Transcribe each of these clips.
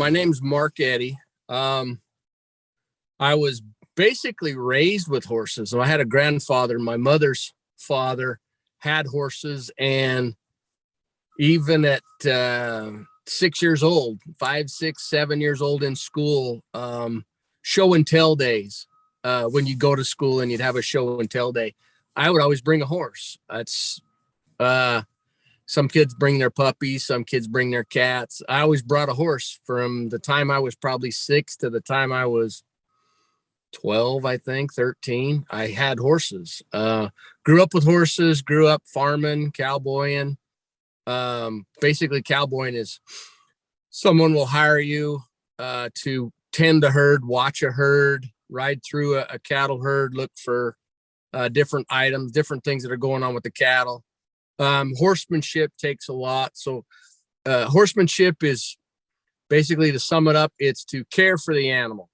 My name's Mark Eddy. I was basically raised with horses. So I had a grandfather. My mother's father had horses, and even at 6 years old, 5, 6, 7 years old in school, show and tell days. When you go to school and you'd have a show and tell day, I would always bring a horse. That's some kids bring their puppies, some kids bring their cats. I always brought a horse from the time I was probably 6 to the time I was 12, I think, 13. I had horses. Grew up with horses, grew up farming, cowboying. Basically, cowboying is someone will hire you to tend a herd, watch a herd, ride through a cattle herd, look for different items, different things that are going on with the cattle. Horsemanship takes a lot. So horsemanship is basically, to sum it up, it's to care for the animal,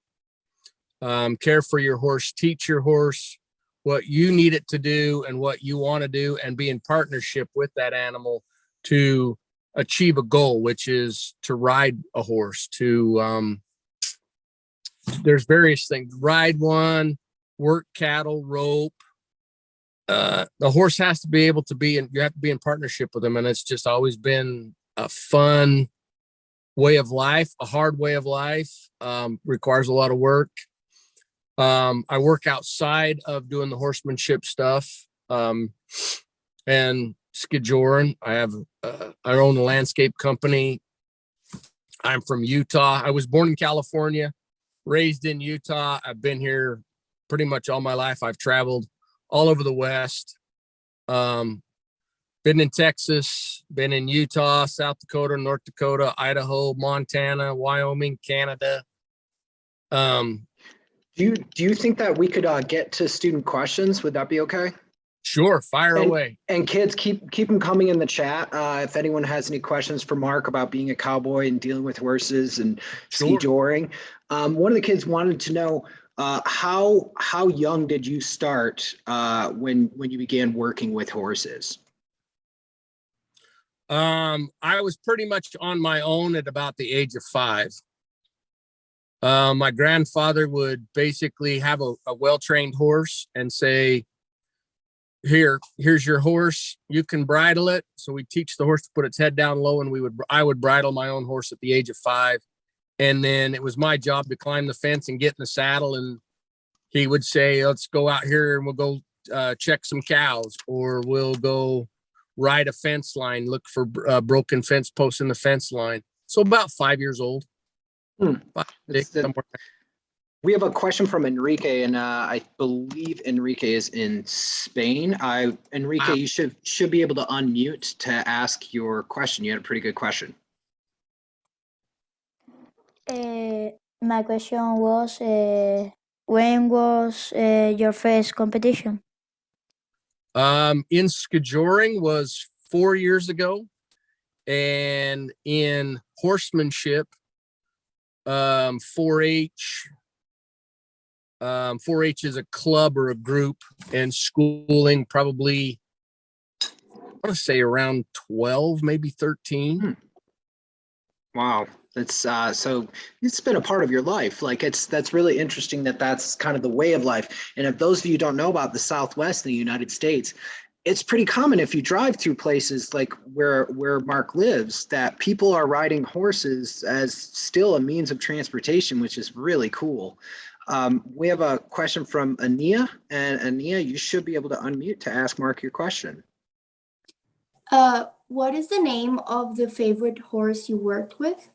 care for your horse, teach your horse what you need it to do and what you want to do, and be in partnership with that animal to achieve a goal, which is to ride a horse. There's various things: ride one, work cattle, rope. The horse has to be able to be, and you have to be in partnership with them. And it's just always been a fun way of life, a hard way of life. Requires a lot of work. I work outside of doing the horsemanship stuff, and scheduling. I own a landscape company. I'm from Utah. I was born in California, raised in Utah. I've been here pretty much all my life. I've traveled all over the West. Been in Texas, been in Utah, South Dakota, North Dakota, Idaho, Montana, Wyoming, Canada. Do you think that we could get to student questions? Would that be okay? Sure, fire away. And kids, keep them coming in the chat. If anyone has any questions for Mark about being a cowboy and dealing with horses and ski joring. One of the kids wanted to know, how young did you start when you began working with horses? I was pretty much on my own at about the age of 5. My grandfather would basically have a well-trained horse and say, here's your horse, you can bridle it. So we teach the horse to put its head down low, and I would bridle my own horse at the age of 5. And then it was my job to climb the fence and get in the saddle. And he would say, let's go out here and we'll go check some cows, or we'll go ride a fence line, look for broken fence posts in the fence line. So about 5 years old. 5, 6, somewhere. We have a question from Enrique, and I believe Enrique is in Spain. Enrique, you should be able to unmute to ask your question. You had a pretty good question. My question was, when was your first competition? In scheduling was 4 years ago, and in horsemanship, 4-H. 4-H is a club or a group, and schooling probably, I want to say around 12, maybe 13. Wow. That's so it's been a part of your life. Like that's really interesting that's kind of the way of life. And if those of you don't know about the Southwest in the United States, it's pretty common if you drive through places like where Mark lives, that people are riding horses as still a means of transportation, which is really cool. We have a question from Ania, and Ania, you should be able to unmute to ask Mark your question. What is the name of the favorite horse you worked with?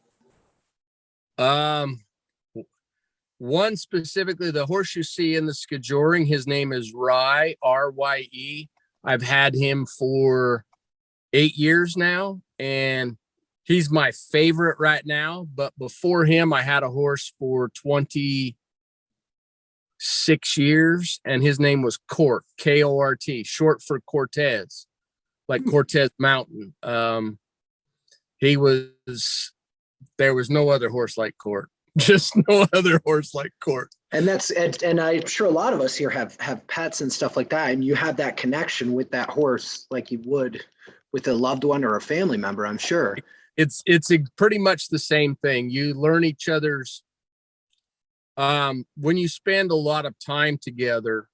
One specifically, the horse you see in the scheduling, his name is Rye, R-Y-E. I've had him for 8 years now, and he's my favorite right now. But before him, I had a horse for 26 years, and his name was Court, K-O-R-T, short for Cortez, like Cortez Mountain. There was no other horse like Court. Just no other horse like Court. And I'm sure a lot of us here have pets and stuff like that, and you have that connection with that horse like you would with a loved one or a family member, I'm sure. pretty much the same thing. You learn each other's, when you spend a lot of time together,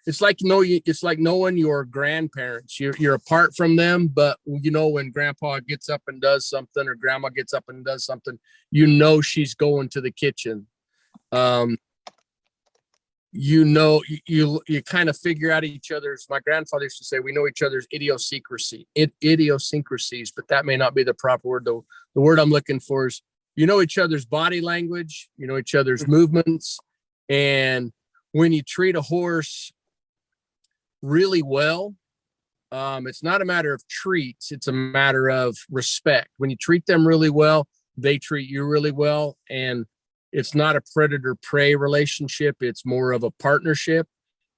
it's like knowing your grandparents. You're apart from them, but you know when grandpa gets up and does something or grandma gets up and does something, you know she's going to the kitchen. You know, you kind of figure out each other's. My grandfather used to say we know each other's idiosyncrasies, but that may not be the proper word. The word I'm looking for is you know each other's body language, you know each other's movements, and when you treat a horse really well, it's not a matter of treats, it's a matter of respect. When you treat them really well, they treat you really well, and it's not a predator prey relationship, it's more of a partnership.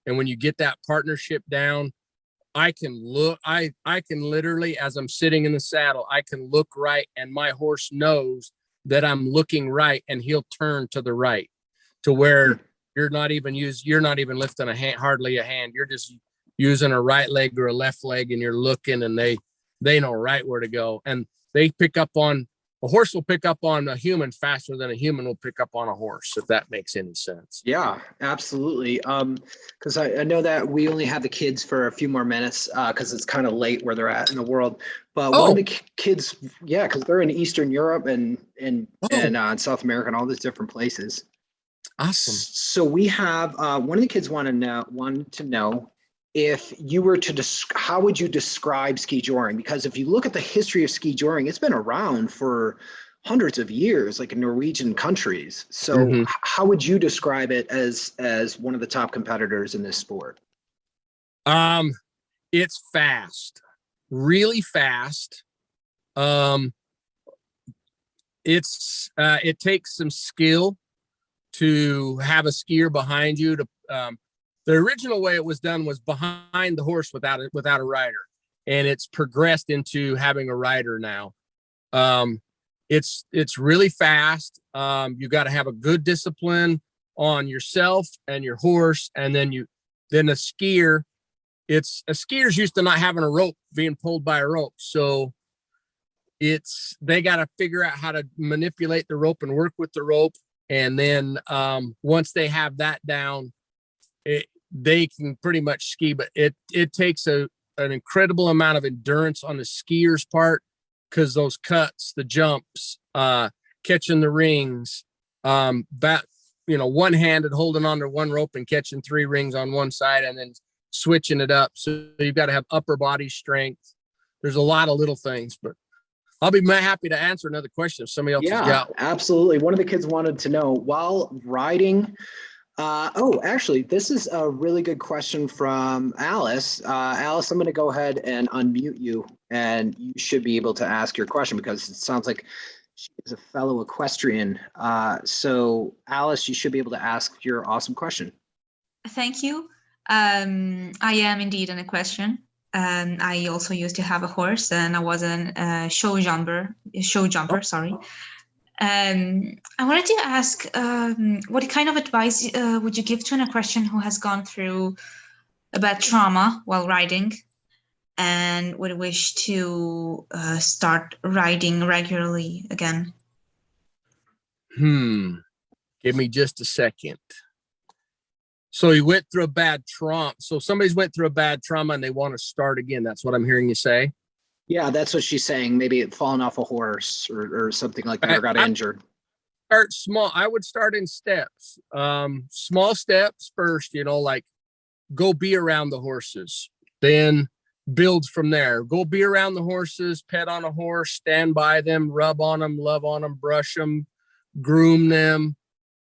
And when you get that partnership down, I can literally, as I'm sitting in the saddle, I can look right and my horse knows that I'm looking right, and he'll turn to the right, to where you're not even lifting a hand, hardly a hand. You're just using a right leg or a left leg, and you're looking, and they know right where to go. And a horse will pick up on a human faster than a human will pick up on a horse, if that makes any sense. Yeah, absolutely. Because I know that we only have the kids for a few more minutes because it's kind of late where they're at in the world. But one of the kids, yeah, because they're in Eastern Europe and South America and all these different places. Awesome. So we have one of the kids wanted to know if you were to how would you describe ski joring? Because if you look at the history of ski joring, it's been around for hundreds of years, like in Norwegian countries. So how would you describe it as one of the top competitors in this sport? It's fast, really fast. It takes some skill to have a skier behind you. The original way it was done was behind the horse without a rider, and it's progressed into having a rider now. It's really fast. You got to have a good discipline on yourself and your horse, and then a skier. Skier's used to not having a rope, being pulled by a rope, so they got to figure out how to manipulate the rope and work with the rope. And then once they have that down, they can pretty much ski. But it takes an incredible amount of endurance on the skier's part, because those cuts, the jumps, catching the rings, one-handed holding on to one rope and catching 3 rings on one side and then switching it up. So you've got to have upper body strength. There's a lot of little things, but I'll be happy to answer another question if somebody else has got one. Absolutely. One of the kids wanted to know, while riding, actually, this is a really good question from Alice. Alice, I'm going to go ahead and unmute you, and you should be able to ask your question because it sounds like she is a fellow equestrian. So Alice, you should be able to ask your awesome question. Thank you. I am indeed an equestrian. I also used to have a horse, and I was a show jumper, sorry. I wanted to ask, what kind of advice would you give to an equestrian who has gone through a bad trauma while riding and would wish to start riding regularly again? Give me just a second. So you went through a bad trauma. So somebody's went through a bad trauma and they want to start again. That's what I'm hearing you say. Yeah, that's what she's saying. Maybe fallen off a horse or something like that, or got injured. Start small. I would start in steps. Small steps first, like go be around the horses, then build from there. Go be around the horses, pet on a horse, stand by them, rub on them, love on them, brush them, groom them,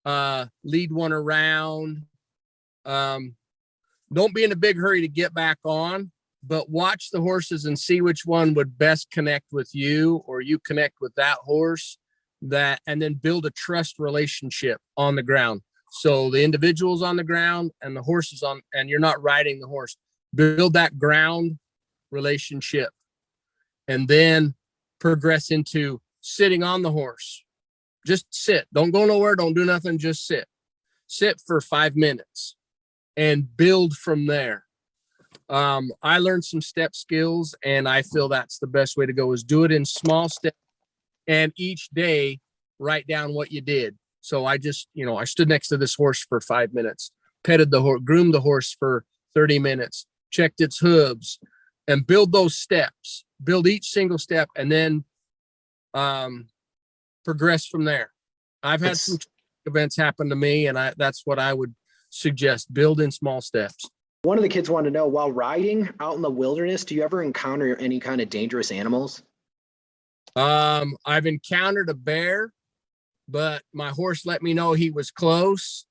lead one around. Don't be in a big hurry to get back on, but watch the horses and see which one would best connect with you, or you connect with that horse, and then build a trust relationship on the ground. So the individual's on the ground and the horse is on, and you're not riding the horse. Build that ground relationship and then progress into sitting on the horse. Just sit. Don't go nowhere. Don't do nothing. Just sit. Sit for 5 minutes and build from there. I learned some step skills, and I feel that's the best way to go, is do it in small steps, and each day write down what you did. So I just, I stood next to this horse for 5 minutes, petted the horse, groomed the horse for 30 minutes, checked its hooves, and build those steps, build each single step, and then progress from there. I've had some events happen to me, and that's what I would suggest: build in small steps. One of the kids wanted to know, while riding out in the wilderness, do you ever encounter any kind of dangerous animals? I've encountered a bear, but my horse let me know he was close.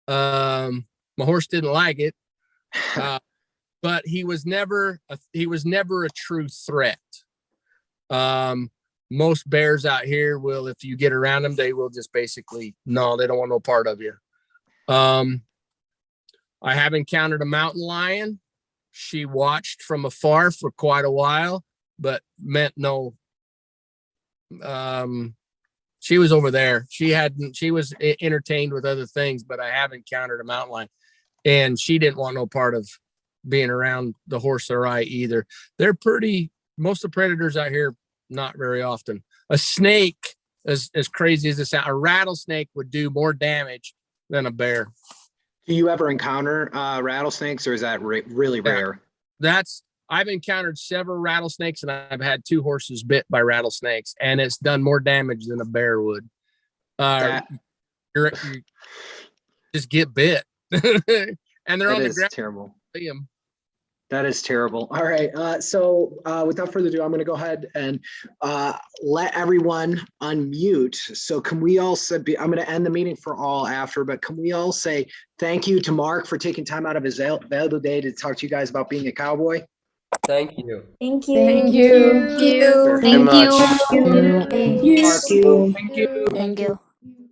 My horse didn't like it, but he was never a true threat. Most bears out here will, if you get around them, they will just basically, no, they don't want no part of you. I have encountered a mountain lion. She watched from afar for quite a while, but meant no. She was over there. She was entertained with other things, but I have encountered a mountain lion, and she didn't want no part of being around the horse or I either. They're most of the predators out here, not very often. A snake, as crazy as it sounds, a rattlesnake would do more damage than a bear. Do you ever encounter rattlesnakes, or is that really rare? I've encountered several rattlesnakes, and I've had 2 horses bit by rattlesnakes, and it's done more damage than a bear would. You just get bit, and they're on the ground. Terrible. See 'em. That is terrible. All right. So without further ado, I'm going to go ahead and let everyone unmute. So can we all say, I'm going to end the meeting for all after, but can we all say thank you to Mark for taking time out of his valuable day to talk to you guys about being a cowboy? Thank you. Thank you. Thank you. Very much. Thank you. Mark, Thank you. Thank you.